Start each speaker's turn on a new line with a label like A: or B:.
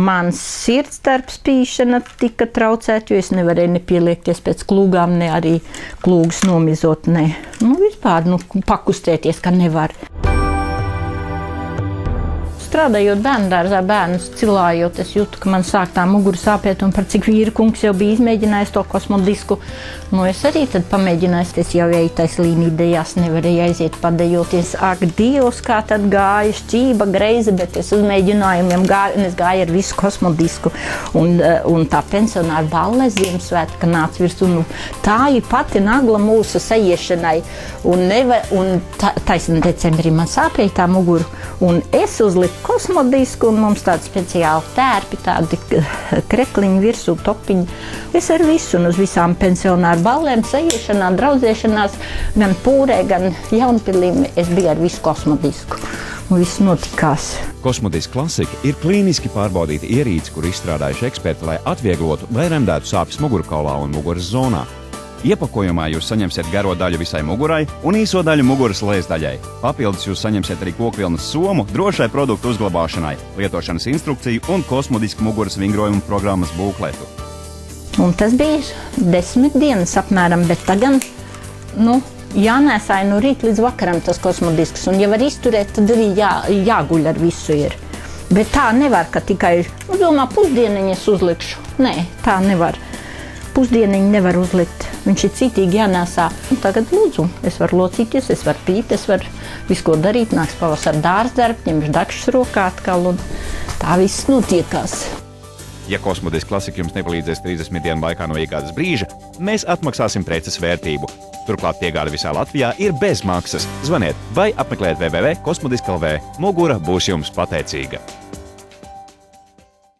A: Mans sirdsdarbs pīšana tika traucēta, jo es nevarēju nepieliekties pēc klūgām, ne arī klūgas nomizot, ne. Vispār, pakustēties, ka nevar. Strādājot bērndārzā, bērnus cilājot, es jūtu, ka man sāk tā mugura sāpēt, un par cik vīra kungs jau bija izmēģinājis to kosmodisku. Es arī tad pamēģināju, es jau eju tais līnīdejās, nevarēju aiziet padejoties. Ak, Dievs, kā tad gāja, šķība, greize, bet es uz mēģinājumiem gāju, un es gāju ar visu kosmodisku. Un tā pensionāra balle Ziemassvētka nāca virsū, tā ir pati nagla mūsu sajiešanai. Un taisni decembrī man sāpēja tā muguru, un es uzliku kosmodisku, un mums tādi speciāli tērpi, tādi krekliņi virsū, topiņi. Es ar visu, un uz visām pensionāru ballēm, sajiešanā, draudzēšanās, gan Pūrē, gan Jaunpilīm, es biju ar visu kosmodisku. Un viss notikās.
B: Kosmodiska klasika ir klīniski pārbaudīta ierīce, kur izstrādājuši eksperti, lai atvieglotu vai remdētu sāpes mugurkaulā un muguras zonā. Iepakojumā jūs saņemsiet garo daļu visai mugurai un īso daļu muguras lēsdaļai. Papildus jūs saņemsiet arī kokvilnas somu drošai produktu uzglabāšanai, lietošanas instrukciju un kosmodisku muguras vingrojuma programmas būkletu.
A: Un tas bija 10 dienas apmēram, bet tagad, jānēsāja no rīta līdz vakaram tas kosmodisks, un ja var izturēt, tad arī jāguļ ar visu ir. Bet tā nevar, ka tikai, pusdieniņas uzlikšu. Nē, tā nevar. Pusdieniņu nevar uzlikt. Viņš ir citīgi jānēsā. Tagad lūdzu, es varu locīties, es varu pīt, es varu visu ko darīt. Nāks pavasara dārzdarbi, ņemšu dakšas rokā atkal, un tā viss notiekās.
B: Ja kosmodiska klasika jums nepalīdzēs 30 dienu laikā no iegādes brīža, mēs atmaksāsim preces vērtību. Turklāt piegāde visā Latvijā ir bez maksas. Zvaniet vai apmeklējiet www.kosmodiska.lv. Mugura būs jums pateicīga.